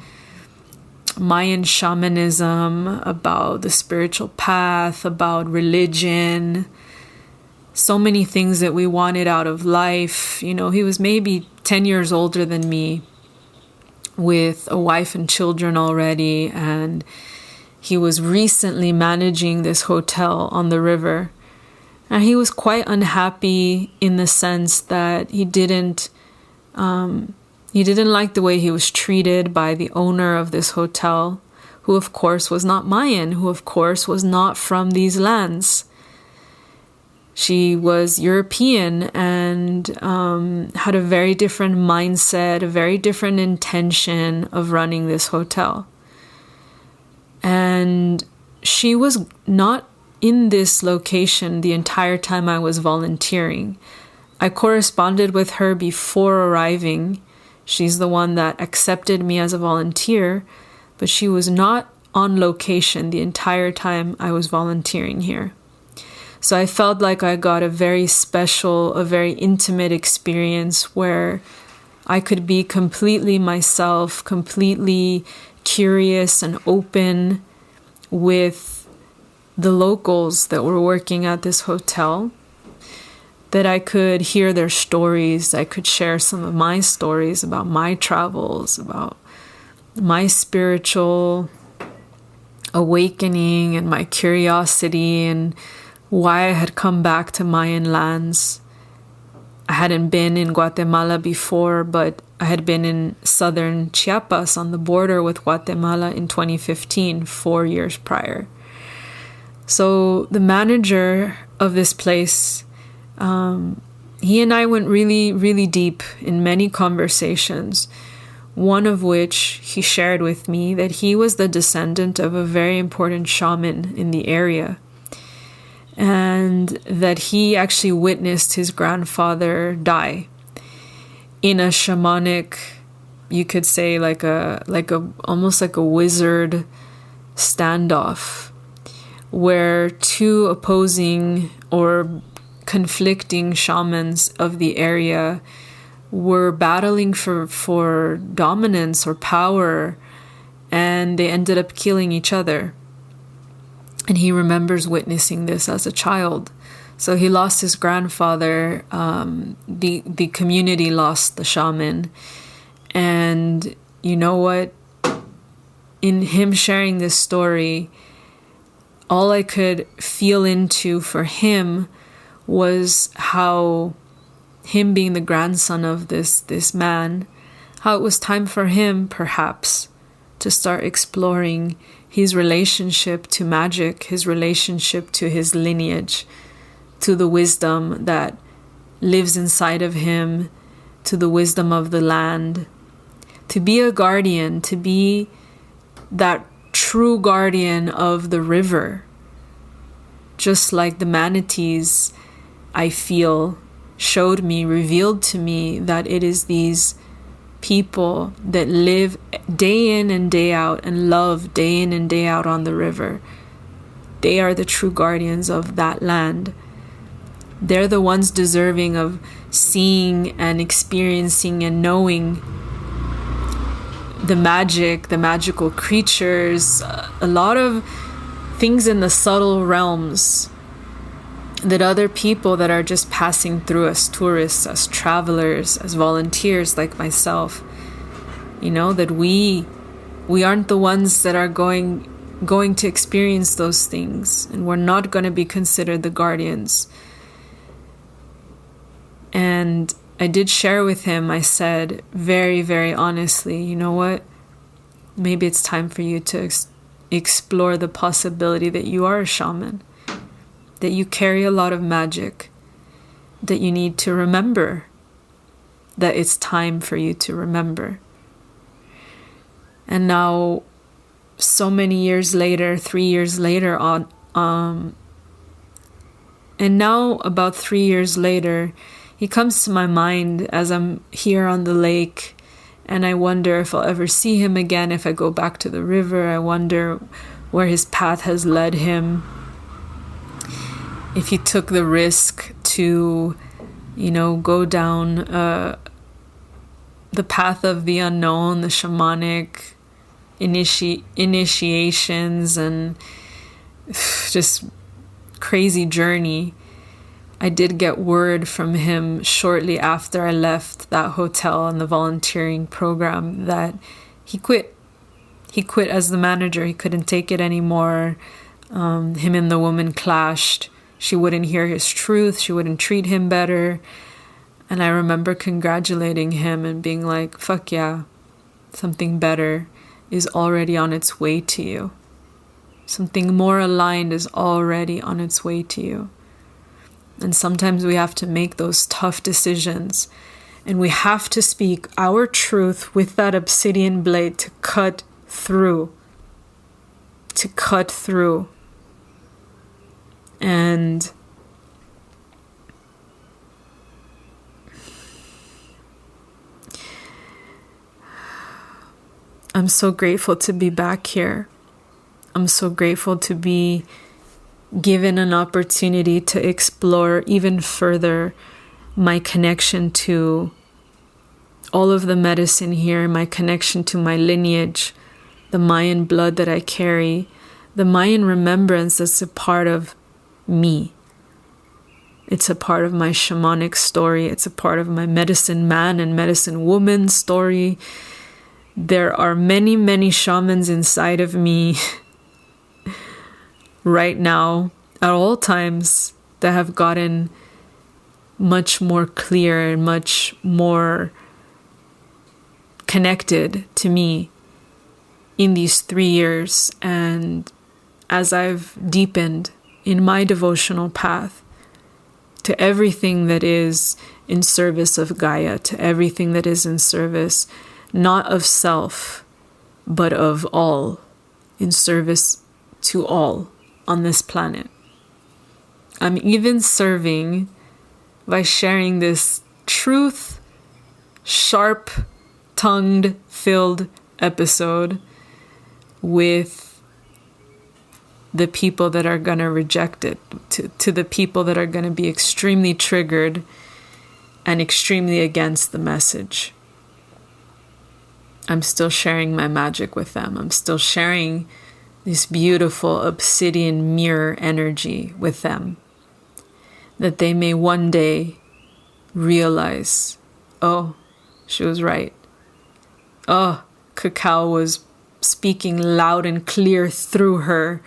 Mayan shamanism, about the spiritual path, about religion, so many things that we wanted out of life. You know, he was maybe 10 years older than me, with a wife and children already, and he was recently managing this hotel on the river. And he was quite unhappy in the sense that he didn't like the way he was treated by the owner of this hotel, who of course was not Mayan, who of course was not from these lands. She was European and had a very different mindset, a very different intention of running this hotel. And she was not in this location the entire time I was volunteering. I corresponded with her before arriving. She's the one that accepted me as a volunteer, but she was not on location the entire time I was volunteering here. So I felt like I got a very special, a very intimate experience where I could be completely myself, completely curious and open with the locals that were working at this hotel, that I could hear their stories. I could share some of my stories about my travels, about my spiritual awakening and my curiosity and why I had come back to Mayan lands. I hadn't been in Guatemala before, but I had been in southern Chiapas on the border with Guatemala in 2015, 4 years prior. So the manager of this place, he and I went really, really deep in many conversations, one of which he shared with me that he was the descendant of a very important shaman in the area, and that he actually witnessed his grandfather die in a shamanic, you could say like a almost like a wizard standoff, where two opposing or conflicting shamans of the area were battling for dominance or power, and they ended up killing each other. And he remembers witnessing this as a child. So he lost his grandfather, the community lost the shaman. And you know what? In him sharing this story, all I could feel into for him was how him being the grandson of this man, how it was time for him, perhaps, to start exploring his relationship to magic, his relationship to his lineage, to the wisdom that lives inside of him, to the wisdom of the land, to be a guardian, to be that true guardian of the river. Just like the manatees, I feel, showed me, revealed to me that it is these people that live day in and day out and love day in and day out on the river. They are the true guardians of that land. They're the ones deserving of seeing and experiencing and knowing the magic, the magical creatures, a lot of things in the subtle realms that other people that are just passing through as tourists, as travelers, as volunteers like myself, you know, that we aren't the ones that are going to experience those things, and we're not going to be considered the guardians. And I did share with him, I said very, very honestly, you know what? Maybe it's time for you to explore the possibility that you are a shaman, that you carry a lot of magic, that you need to remember, that it's time for you to remember. And now, so many years later, 3 years later on, and now about 3 years later, he comes to my mind as I'm here on the lake, and I wonder if I'll ever see him again. If I go back to the river, I wonder where his path has led him. If he took the risk to, you know, go down the path of the unknown, the shamanic initiations, and just crazy journey. I did get word from him shortly after I left that hotel and the volunteering program that he quit. He quit as the manager. He couldn't take it anymore. Him and the woman clashed. She wouldn't hear his truth. She wouldn't treat him better. And I remember congratulating him and being like, fuck yeah, something better is already on its way to you. Something more aligned is already on its way to you. And sometimes we have to make those tough decisions. And we have to speak our truth with that obsidian blade to cut through. To cut through. And I'm so grateful to be back here. I'm so grateful to be given an opportunity to explore even further my connection to all of the medicine here, my connection to my lineage, the Mayan blood that I carry, the Mayan remembrance that's a part of me. It's a part of my shamanic story. It's a part of my medicine man and medicine woman story. There are many, many shamans inside of me right now at all times that have gotten much more clear and much more connected to me in these 3 years, and as I've deepened in my devotional path to everything that is in service of Gaia, to everything that is in service not of self, but of all, in service to all on this planet. I'm even serving by sharing this truth, sharp-tongued, filled episode with the people that are going to reject it, to the people that are going to be extremely triggered and extremely against the message. I'm still sharing my magic with them. I'm still sharing this beautiful obsidian mirror energy with them, that they may one day realize, oh, she was right. Oh, Cacao was speaking loud and clear through her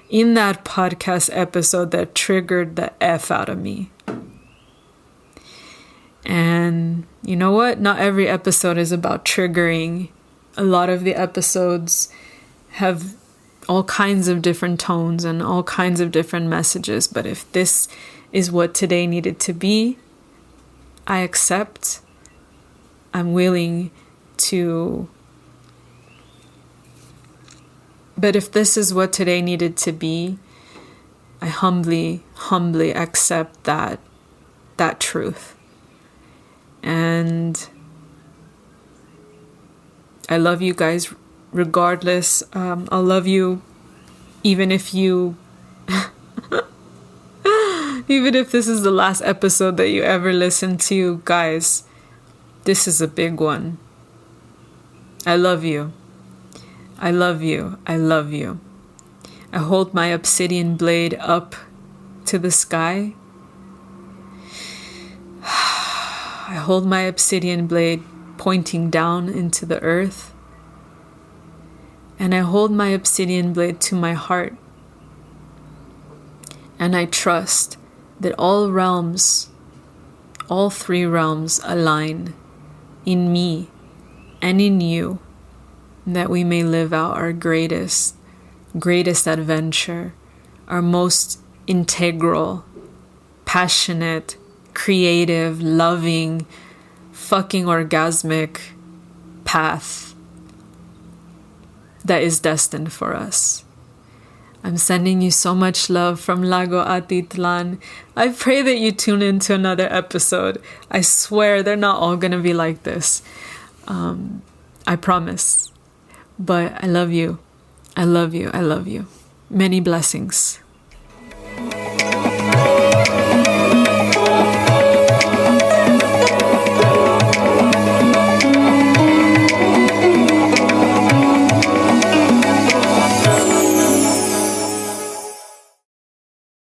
in that podcast episode that triggered the F out of me. And you know what? Not every episode is about triggering. A lot of the episodes have all kinds of different tones and all kinds of different messages. But if this is what today needed to be, I accept. I'm willing to. But if this is what today needed to be, I humbly accept that truth. And I love you guys regardless. I'll love you even if you even if this is the last episode that you ever listen to. Guys, this is a big one. I love you. I love you. I love you. I hold my obsidian blade up to the sky. I hold my obsidian blade pointing down into the earth. And I hold my obsidian blade to my heart. And I trust that all realms, all 3 realms align in me and in you, that we may live out our greatest adventure, our most integral, passionate, creative, loving, fucking orgasmic path that is destined for us. I'm sending you so much love from Lago Atitlán. I pray that you tune into another episode. I swear they're not all gonna be like this. I promise. But I love you. I love you. I love you. Many blessings.